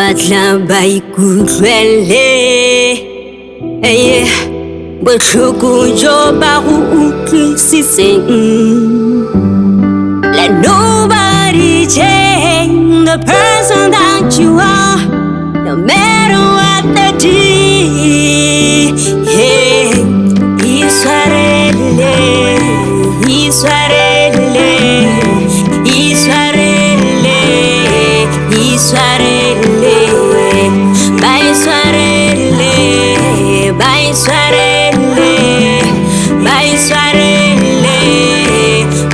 batla ba ikutlwele botlhoko jo ba go utlwisitseng. Let nobody change the person that you are, no matter what they do. Israele, Israele, Israele, Israele, ba Israele, ba Israele, ba Israele,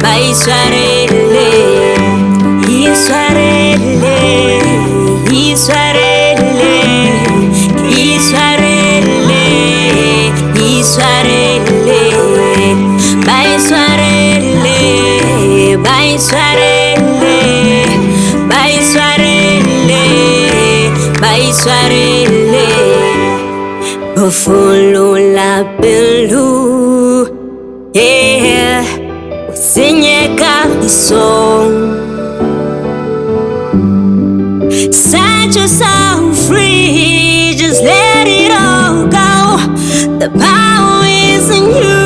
ba Israele, Israele, Israele, Israele, Israele, ba Israele, ba Israele, ba Israele, ba Israele. Follow la pelu, Seigneur Garçon. Set yourself free, just let it all go. The power is in you.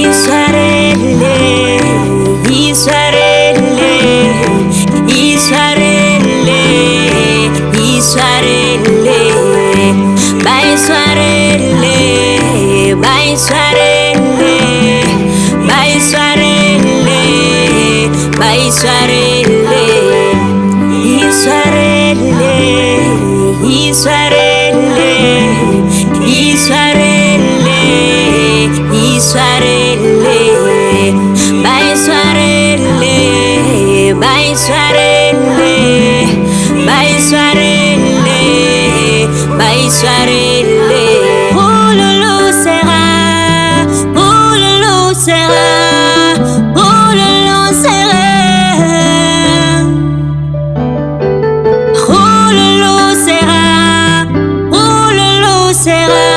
Israele, Israele, Israele, Israele, ba Israele, ba Israele, ba Israele, ba Israele, Israele, Israele, Israele, Israele, ba Israele, ba Israele, ba Israele, ba Israele. Ululu sera, ululu sera, ululu sera, ululu sera, ululu sera.